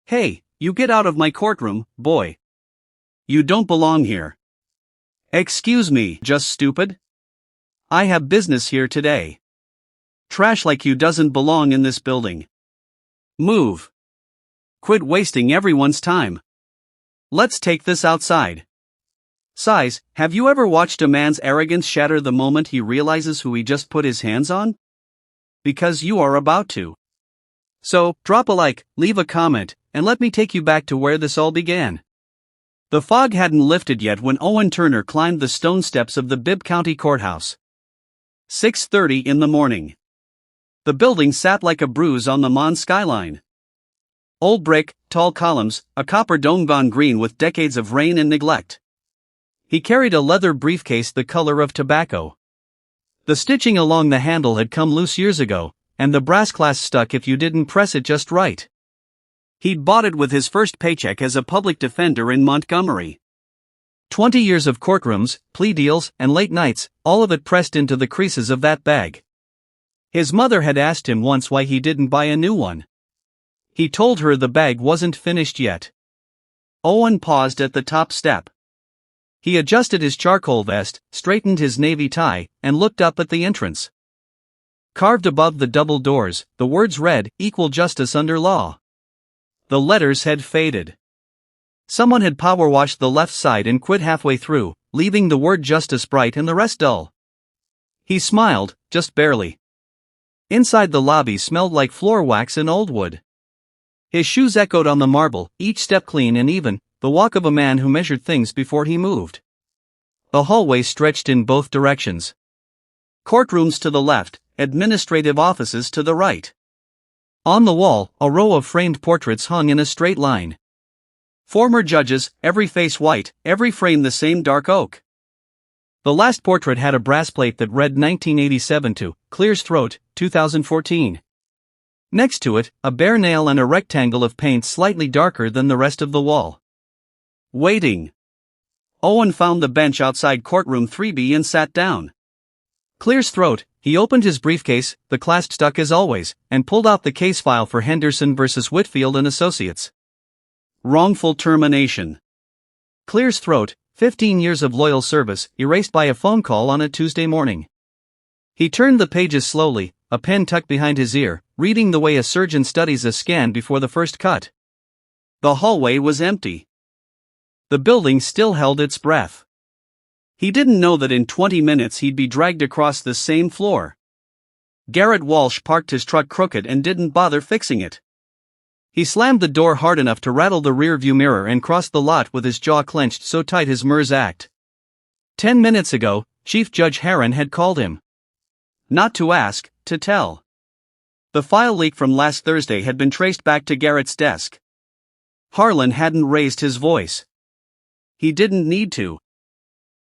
Hey, you get out of my courtroom, boy. You don't belong here. Excuse me, just stupid? I have business here today. Trash like you doesn't belong in this building. Move. Quit wasting everyone's time. Let's take this outside. Size, have you ever watched a man's arrogance shatter the moment he realizes who he just put his hands on? Because you are about to. So, drop a like, leave a comment, and let me take you back to where this all began. The fog hadn't lifted yet when Owen Turner climbed the stone steps of the Bibb County Courthouse. 6:30 in the morning. The building sat like a bruise on the Mons skyline. Old brick, tall columns, a copper dome gone green with decades of rain and neglect. He carried a leather briefcase the color of tobacco. The stitching along the handle had come loose years ago, and the brass clasp stuck if you didn't press it just right. He'd bought it with his first paycheck as a public defender in Montgomery. 20 years of courtrooms, plea deals, and late nights, all of it pressed into the creases of that bag. His mother had asked him once why he didn't buy a new one. He told her the bag wasn't finished yet. Owen paused at the top step. He adjusted his charcoal vest, straightened his navy tie, and looked up at the entrance. Carved above the double doors, the words read, "Equal justice under law." The letters had faded. Someone had power washed the left side and quit halfway through, leaving the word justice bright and the rest dull. He smiled, just barely. Inside the lobby smelled like floor wax and old wood. His shoes echoed on the marble, each step clean and even, the walk of a man who measured things before he moved. The hallway stretched in both directions. Courtrooms to the left, administrative offices to the right. On the wall, a row of framed portraits hung in a straight line. Former judges, every face white, every frame the same dark oak. The last portrait had a brass plate that read 1987 to Clear's Throat, 2014. Next to it, a bare nail and a rectangle of paint slightly darker than the rest of the wall. Waiting. Owen found the bench outside courtroom 3B and sat down. Clear's throat. He opened his briefcase, the clasp stuck as always, and pulled out the case file for Henderson vs. Whitfield and Associates. Wrongful termination. Clear's throat, 15 years of loyal service, erased by a phone call on a Tuesday morning. He turned the pages slowly, a pen tucked behind his ear, reading the way a surgeon studies a scan before the first cut. The hallway was empty. The building still held its breath. He didn't know that in 20 minutes he'd be dragged across the same floor. Garrett Walsh parked his truck crooked and didn't bother fixing it. He slammed the door hard enough to rattle the rear-view mirror and crossed the lot with his jaw clenched so tight his MERS act. 10 minutes ago, Chief Judge Herron had called him. Not to ask, to tell. The file leak from last Thursday had been traced back to Garrett's desk. Harlan hadn't raised his voice. He didn't need to.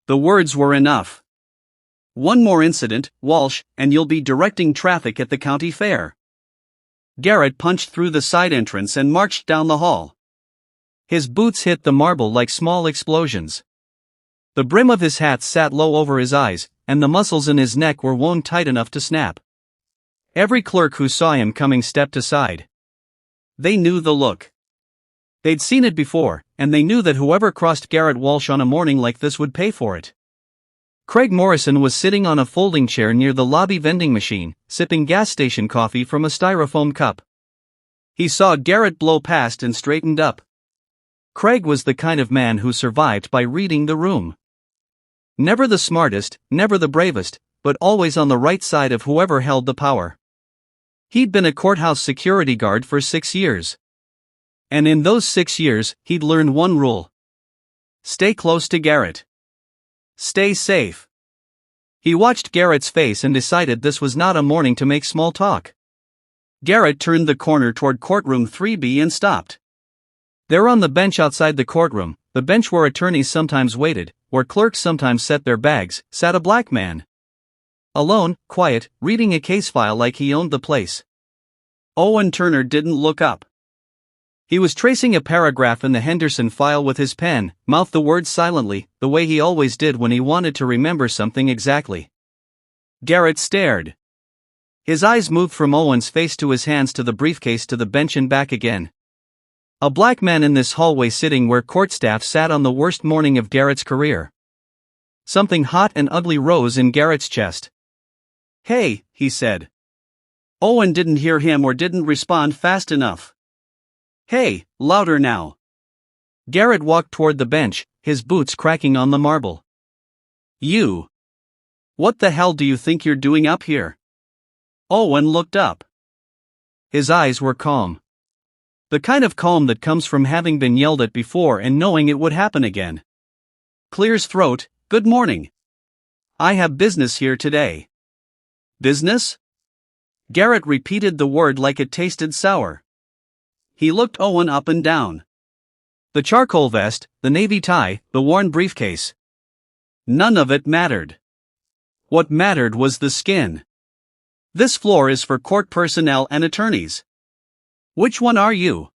The words were enough. One more incident, Walsh, and you'll be directing traffic at the county fair. Garrett punched through the side entrance and marched down the hall. His boots hit the marble like small explosions. The brim of his hat sat low over his eyes, and the muscles in his neck were wound tight enough to snap. Every clerk who saw him coming stepped aside. They knew the look. They'd seen it before, and they knew that whoever crossed Garrett Walsh on a morning like this would pay for it. Craig Morrison was sitting on a folding chair near the lobby vending machine, sipping gas station coffee from a styrofoam cup. He saw Garrett blow past and straightened up. Craig was the kind of man who survived by reading the room. Never the smartest, never the bravest, but always on the right side of whoever held the power. He'd been a courthouse security guard for 6 years. And in those 6 years, he'd learned one rule. Stay close to Garrett. Stay safe. He watched Garrett's face and decided this was not a morning to make small talk. Garrett turned the corner toward courtroom 3B and stopped. There on the bench outside the courtroom, the bench where attorneys sometimes waited, where clerks sometimes set their bags, sat a black man. Alone, quiet, reading a case file like he owned the place. Owen Turner didn't look up. He was tracing a paragraph in the Henderson file with his pen, mouthed the words silently, the way he always did when he wanted to remember something exactly. Garrett stared. His eyes moved from Owen's face to his hands to the briefcase to the bench and back again. A black man in this hallway sitting where court staff sat on the worst morning of Garrett's career. Something hot and ugly rose in Garrett's chest. "Hey," he said. Owen didn't hear him or didn't respond fast enough. "Hey, louder now." Garrett walked toward the bench, his boots cracking on the marble. "You. What the hell do you think you're doing up here?" Owen looked up. His eyes were calm. The kind of calm that comes from having been yelled at before and knowing it would happen again. Clear his throat. "Good morning. I have business here today." "Business?" Garrett repeated the word like it tasted sour. He looked Owen up and down. The charcoal vest, the navy tie, the worn briefcase. None of it mattered. What mattered was the skin. "This floor is for court personnel and attorneys." "Which one are you?"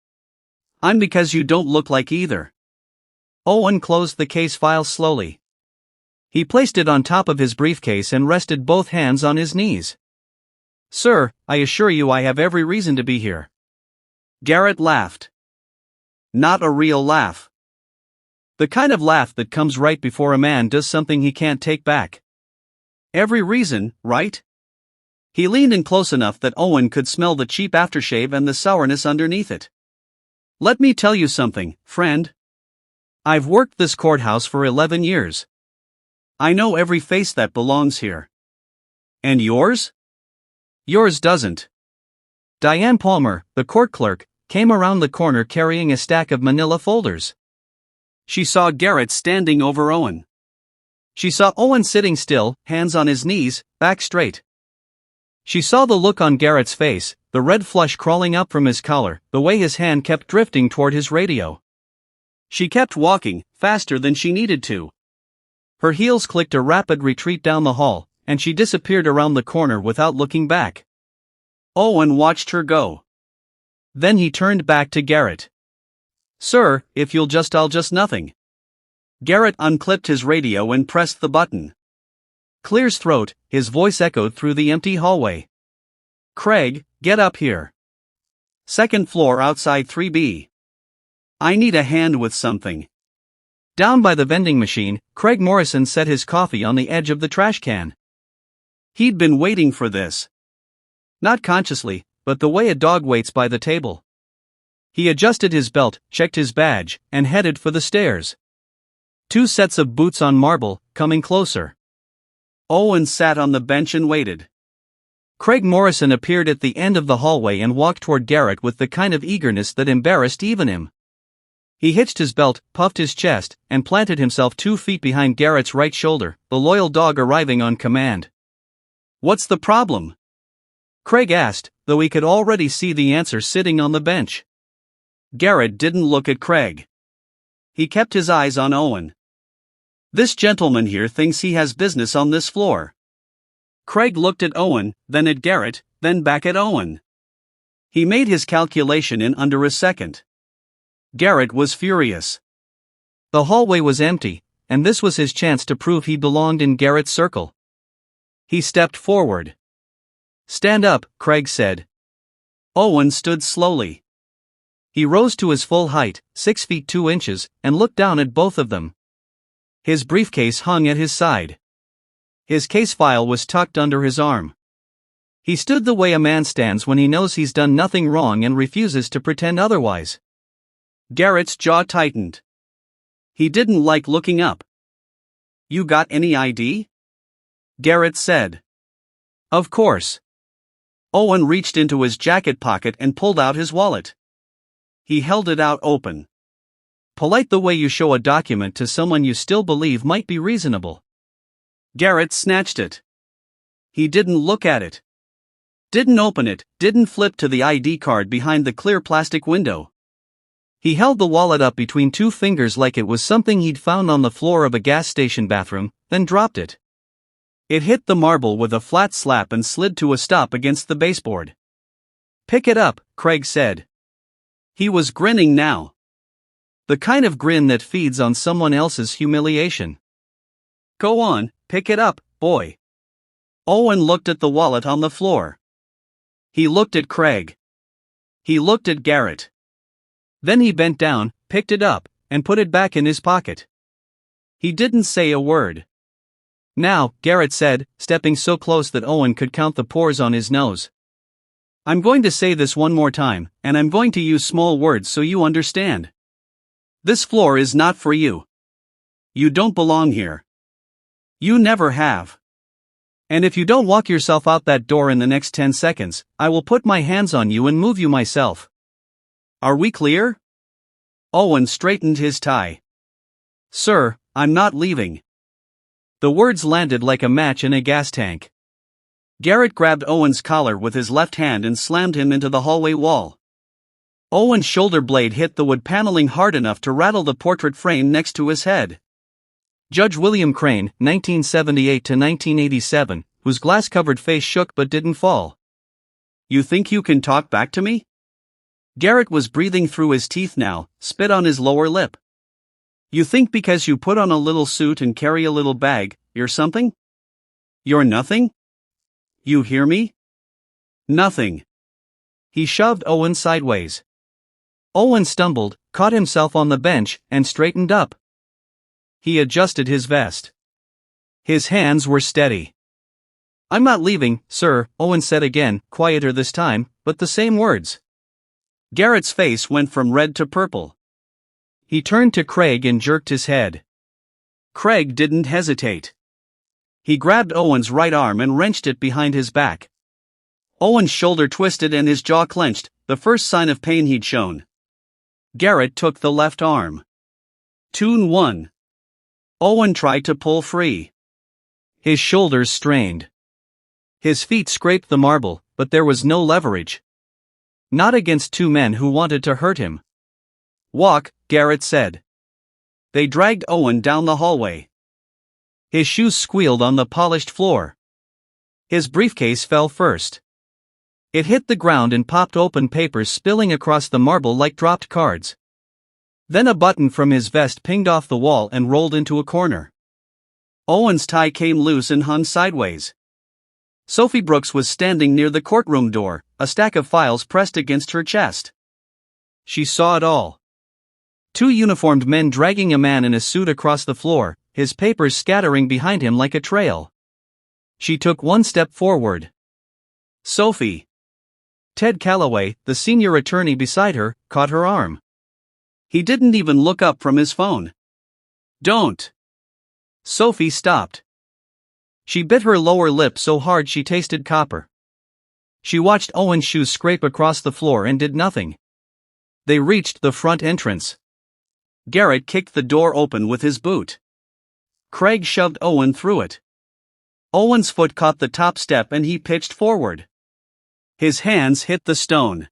"I'm because you don't look like either." Owen closed the case file slowly. He placed it on top of his briefcase and rested both hands on his knees. "Sir, I assure you I have every reason to be here." Garrett laughed. Not a real laugh. The kind of laugh that comes right before a man does something he can't take back. "Every reason, right?" He leaned in close enough that Owen could smell the cheap aftershave and the sourness underneath it. "Let me tell you something, friend. I've worked this courthouse for 11 years. I know every face that belongs here." "And yours?" "Yours doesn't." Diane Palmer, the court clerk, came around the corner carrying a stack of manila folders. She saw Garrett standing over Owen. She saw Owen sitting still, hands on his knees, back straight. She saw the look on Garrett's face, the red flush crawling up from his collar, the way his hand kept drifting toward his radio. She kept walking, faster than she needed to. Her heels clicked a rapid retreat down the hall, and she disappeared around the corner without looking back. Owen watched her go. Then he turned back to Garrett. "Sir, if I'll just nothing." Garrett unclipped his radio and pressed the button. Clear's throat, his voice echoed through the empty hallway. "Craig, get up here. Second floor outside 3B. I need a hand with something." Down by the vending machine, Craig Morrison set his coffee on the edge of the trash can. He'd been waiting for this. Not consciously, but the way a dog waits by the table. He adjusted his belt, checked his badge, and headed for the stairs. 2 sets of boots on marble, coming closer. Owen sat on the bench and waited. Craig Morrison appeared at the end of the hallway and walked toward Garrett with the kind of eagerness that embarrassed even him. He hitched his belt, puffed his chest, and planted himself 2 feet behind Garrett's right shoulder, the loyal dog arriving on command. "What's the problem?" Craig asked, though he could already see the answer sitting on the bench. Garrett didn't look at Craig. He kept his eyes on Owen. "This gentleman here thinks he has business on this floor." Craig looked at Owen, then at Garrett, then back at Owen. He made his calculation in under a second. Garrett was furious. The hallway was empty, and this was his chance to prove he belonged in Garrett's circle. He stepped forward. "Stand up," Craig said. Owen stood slowly. He rose to his full height, 6 feet 2 inches, and looked down at both of them. His briefcase hung at his side. His case file was tucked under his arm. He stood the way a man stands when he knows he's done nothing wrong and refuses to pretend otherwise. Garrett's jaw tightened. He didn't like looking up. "You got any ID?" Garrett said. "Of course." Owen reached into his jacket pocket and pulled out his wallet. He held it out open. Polite the way you show a document to someone you still believe might be reasonable. Garrett snatched it. He didn't look at it. Didn't open it, didn't flip to the ID card behind the clear plastic window. He held the wallet up between 2 fingers like it was something he'd found on the floor of a gas station bathroom, then dropped it. It hit the marble with a flat slap and slid to a stop against the baseboard. "Pick it up," Craig said. He was grinning now. The kind of grin that feeds on someone else's humiliation. "Go on, pick it up, boy." Owen looked at the wallet on the floor. He looked at Craig. He looked at Garrett. Then he bent down, picked it up, and put it back in his pocket. He didn't say a word. Now, Garrett said, stepping so close that Owen could count the pores on his nose. I'm going to say this one more time, and I'm going to use small words so you understand. This floor is not for you. You don't belong here. You never have. And if you don't walk yourself out that door in the next 10 seconds, I will put my hands on you and move you myself. Are we clear? Owen straightened his tie. Sir, I'm not leaving. The words landed like a match in a gas tank. Garrett grabbed Owen's collar with his left hand and slammed him into the hallway wall. Owen's shoulder blade hit the wood paneling hard enough to rattle the portrait frame next to his head. Judge William Crane, 1978 to 1987, whose glass-covered face shook but didn't fall. You think you can talk back to me? Garrett was breathing through his teeth now, spit on his lower lip. You think because you put on a little suit and carry a little bag, you're something? You're nothing? You hear me? Nothing. He shoved Owen sideways. Owen stumbled, caught himself on the bench, and straightened up. He adjusted his vest. His hands were steady. I'm not leaving, sir, Owen said again, quieter this time, but the same words. Garrett's face went from red to purple. He turned to Craig and jerked his head. Craig didn't hesitate. He grabbed Owen's right arm and wrenched it behind his back. Owen's shoulder twisted and his jaw clenched, the first sign of pain he'd shown. Garrett took the left arm. Tune 1. Owen tried to pull free. His shoulders strained. His feet scraped the marble, but there was no leverage. Not against two men who wanted to hurt him. Walk, Garrett said. They dragged Owen down the hallway. His shoes squealed on the polished floor. His briefcase fell first. It hit the ground and popped open, papers spilling across the marble like dropped cards. Then a button from his vest pinged off the wall and rolled into a corner. Owen's tie came loose and hung sideways. Sophie Brooks was standing near the courtroom door, a stack of files pressed against her chest. She saw it all. Two uniformed men dragging a man in a suit across the floor, his papers scattering behind him like a trail. She took one step forward. Sophie. Ted Calloway, the senior attorney beside her, caught her arm. He didn't even look up from his phone. Don't. Sophie stopped. She bit her lower lip so hard she tasted copper. She watched Owen's shoes scrape across the floor and did nothing. They reached the front entrance. Garrett kicked the door open with his boot. Craig shoved Owen through it. Owen's foot caught the top step and he pitched forward. His hands hit the stone.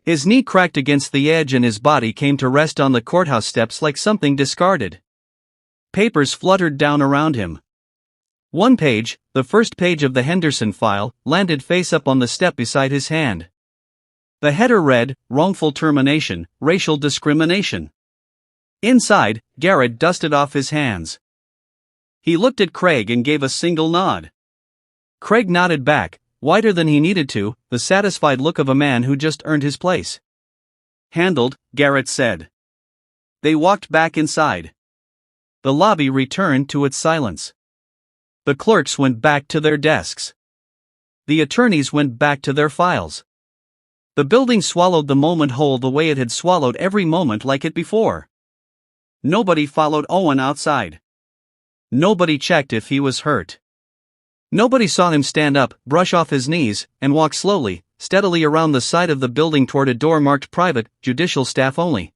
His knee cracked against the edge and his body came to rest on the courthouse steps like something discarded. Papers fluttered down around him. One page, the first page of the Henderson file, landed face up on the step beside his hand. The header read, Wrongful Termination, Racial Discrimination. Inside, Garrett dusted off his hands. He looked at Craig and gave a single nod. Craig nodded back, whiter than he needed to, the satisfied look of a man who just earned his place. Handled, Garrett said. They walked back inside. The lobby returned to its silence. The clerks went back to their desks. The attorneys went back to their files. The building swallowed the moment whole the way it had swallowed every moment like it before. Nobody followed Owen outside. Nobody checked if he was hurt. Nobody saw him stand up, brush off his knees, and walk slowly, steadily around the side of the building toward a door marked Private, Judicial Staff Only.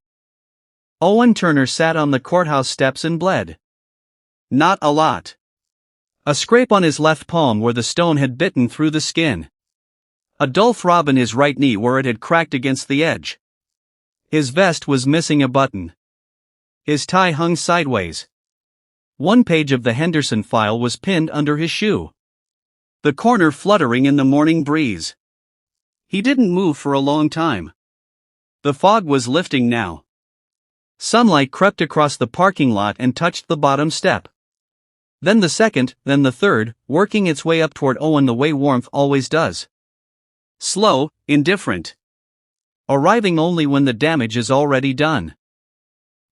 Owen Turner sat on the courthouse steps and bled. Not a lot. A scrape on his left palm where the stone had bitten through the skin. A dull throb in his right knee where it had cracked against the edge. His vest was missing a button. His tie hung sideways. One page of the Henderson file was pinned under his shoe. The corner fluttering in the morning breeze. He didn't move for a long time. The fog was lifting now. Sunlight crept across the parking lot and touched the bottom step. Then the second, then the third, working its way up toward Owen the way warmth always does. Slow, indifferent. arriving only when the damage is already done.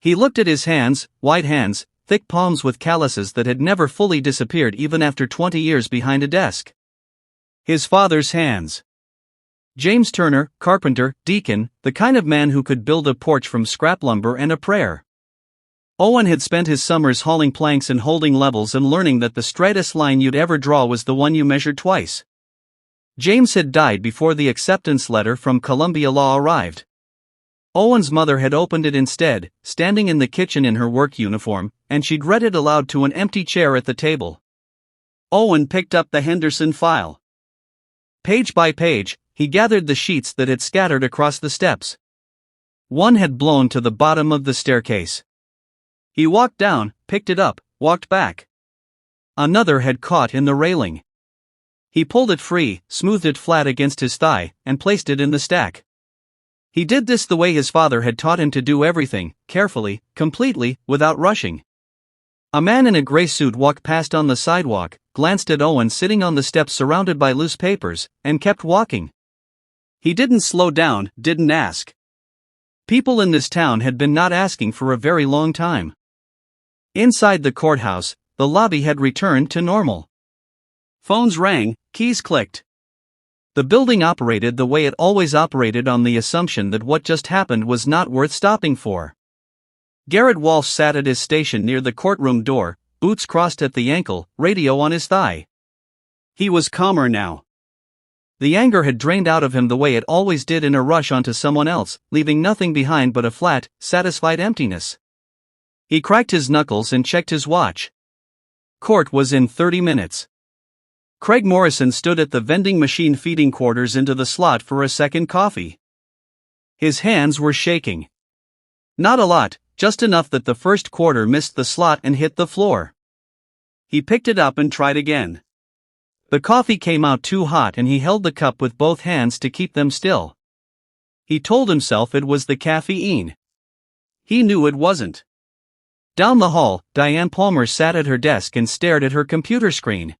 He looked at his hands, white hands, thick palms with calluses that had never fully disappeared even after 20 years behind a desk. His father's hands. James Turner, carpenter, deacon, the kind of man who could build a porch from scrap lumber and a prayer. Owen had spent his summers hauling planks and holding levels and learning that the straightest line you'd ever draw was the one you measured twice. James had died before the acceptance letter from Columbia Law arrived. Owen's mother had opened it instead, standing in the kitchen in her work uniform, and she'd read it aloud to an empty chair at the table. Owen picked up the Henderson file. Page by page, he gathered the sheets that had scattered across the steps. One had blown to the bottom of the staircase. He walked down, picked it up, walked back. Another had caught in the railing. He pulled it free, smoothed it flat against his thigh, and placed it in the stack. He did this the way his father had taught him to do everything, carefully, completely, without rushing. A man in a gray suit walked past on the sidewalk, glanced at Owen sitting on the steps surrounded by loose papers, and kept walking. He didn't slow down, didn't ask. People in this town had been not asking for a very long time. Inside the courthouse, the lobby had returned to normal. Phones rang, keys clicked. The building operated the way it always operated, on the assumption that what just happened was not worth stopping for. Garrett Walsh sat at his station near the courtroom door, boots crossed at the ankle, radio on his thigh. He was calmer now. The anger had drained out of him the way it always did in a rush onto someone else, leaving nothing behind but a flat, satisfied emptiness. He cracked his knuckles and checked his watch. Court was in 30 minutes. Craig Morrison stood at the vending machine feeding quarters into the slot for a second coffee. His hands were shaking. Not a lot, just enough that the first quarter missed the slot and hit the floor. He picked it up and tried again. The coffee came out too hot and he held the cup with both hands to keep them still. He told himself it was the caffeine. He knew it wasn't. Down the hall, Diane Palmer sat at her desk and stared at her computer screen.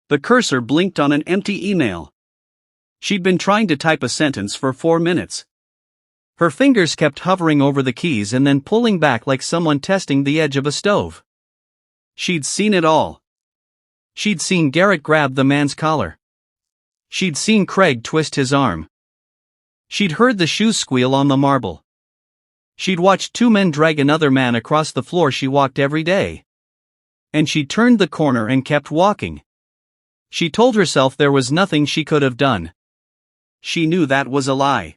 The cursor blinked on an empty email. She'd been trying to type a sentence for 4 minutes. Her fingers kept hovering over the keys and then pulling back like someone testing the edge of a stove. She'd seen it all. She'd seen Garrett grab the man's collar. She'd seen Craig twist his arm. She'd heard the shoes squeal on the marble. She'd watched 2 men drag another man across the floor she walked every day. And she turned the corner and kept walking. She told herself there was nothing she could have done. She knew that was a lie.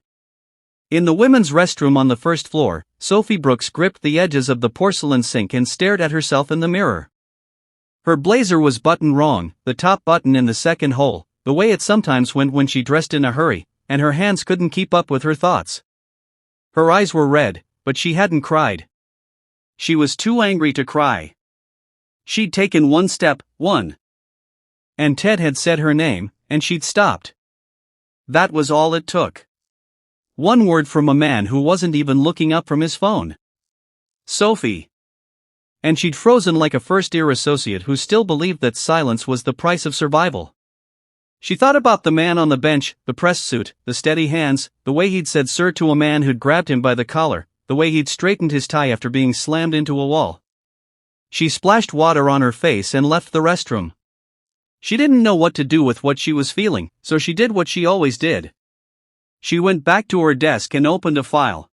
In the women's restroom on the first floor, Sophie Brooks gripped the edges of the porcelain sink and stared at herself in the mirror. Her blazer was buttoned wrong, the top button in the second hole, the way it sometimes went when she dressed in a hurry, and her hands couldn't keep up with her thoughts. Her eyes were red, but she hadn't cried. She was too angry to cry. She'd taken one step, and Ted had said her name, and she'd stopped. That was all it took. One word from a man who wasn't even looking up from his phone. Sophie. And she'd frozen like a first-year associate who still believed that silence was the price of survival. She thought about the man on the bench, the press suit, the steady hands, the way he'd said sir to a man who'd grabbed him by the collar, the way he'd straightened his tie after being slammed into a wall. She splashed water on her face and left the restroom. She didn't know what to do with what she was feeling, so she did what she always did. She went back to her desk and opened a file.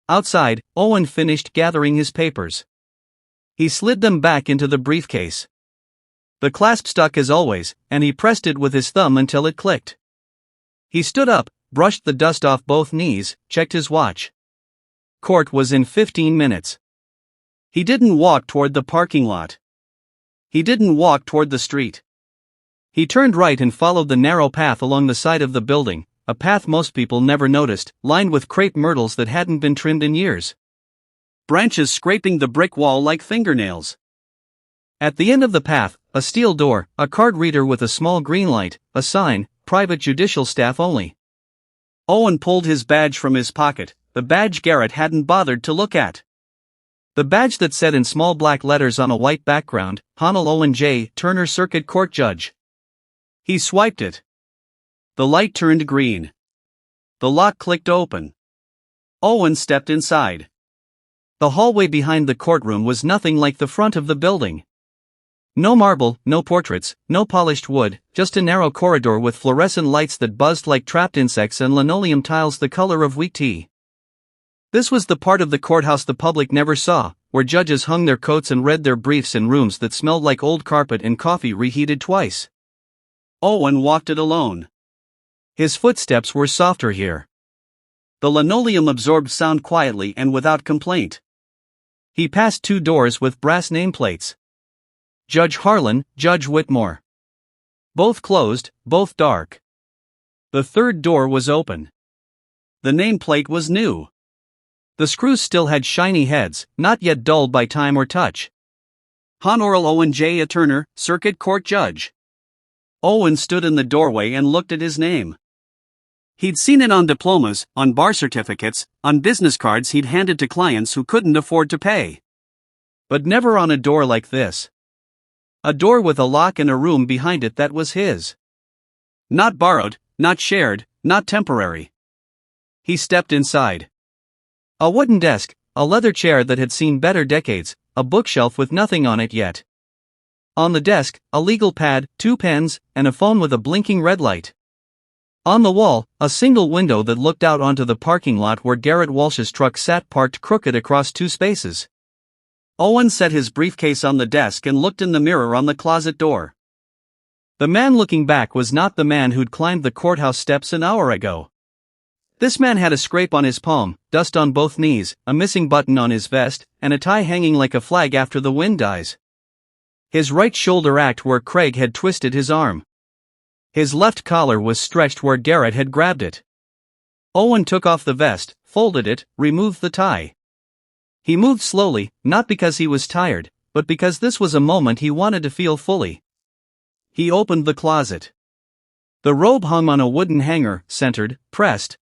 Outside, Owen finished gathering his papers. He slid them back into the briefcase. The clasp stuck as always, and he pressed it with his thumb until it clicked. He stood up, brushed the dust off both knees, checked his watch. Court was in 15 minutes. He didn't walk toward the parking lot. He didn't walk toward the street. He turned right and followed the narrow path along the side of the building, a path most people never noticed, lined with crepe myrtles that hadn't been trimmed in years. Branches scraping the brick wall like fingernails. At the end of the path, a steel door, a card reader with a small green light, a sign, private judicial staff only. Owen pulled his badge from his pocket, the badge Garrett hadn't bothered to look at. The badge that said in small black letters on a white background, Honel Owen J. Turner Circuit Court Judge. He swiped it. The light turned green. The lock clicked open. Owen stepped inside. The hallway behind the courtroom was nothing like the front of the building. No marble, no portraits, no polished wood, just a narrow corridor with fluorescent lights that buzzed like trapped insects and linoleum tiles the color of weak tea. This was the part of the courthouse the public never saw, where judges hung their coats and read their briefs in rooms that smelled like old carpet and coffee reheated twice. Owen walked it alone. His footsteps were softer here. The linoleum absorbed sound quietly and without complaint. He passed 2 doors with brass nameplates. Judge Harlan, Judge Whitmore. Both closed, both dark. The 3rd door was open. The nameplate was new. The screws still had shiny heads, not yet dulled by time or touch. Honorable Owen J. A. Turner, Circuit Court Judge. Owen stood in the doorway and looked at his name. He'd seen it on diplomas, on bar certificates, on business cards he'd handed to clients who couldn't afford to pay. But never on a door like this. A door with a lock and a room behind it that was his. Not borrowed, not shared, not temporary. He stepped inside. A wooden desk, a leather chair that had seen better decades, a bookshelf with nothing on it yet. On the desk, a legal pad, 2 pens, and a phone with a blinking red light. On the wall, a single window that looked out onto the parking lot where Garrett Walsh's truck sat parked crooked across 2 spaces. Owen set his briefcase on the desk and looked in the mirror on the closet door. The man looking back was not the man who'd climbed the courthouse steps an hour ago. This man had a scrape on his palm, dust on both knees, a missing button on his vest, and a tie hanging like a flag after the wind dies. His right shoulder ached where Craig had twisted his arm. His left collar was stretched where Garrett had grabbed it. Owen took off the vest, folded it, removed the tie. He moved slowly, not because he was tired, but because this was a moment he wanted to feel fully. He opened the closet. The robe hung on a wooden hanger, centered, pressed,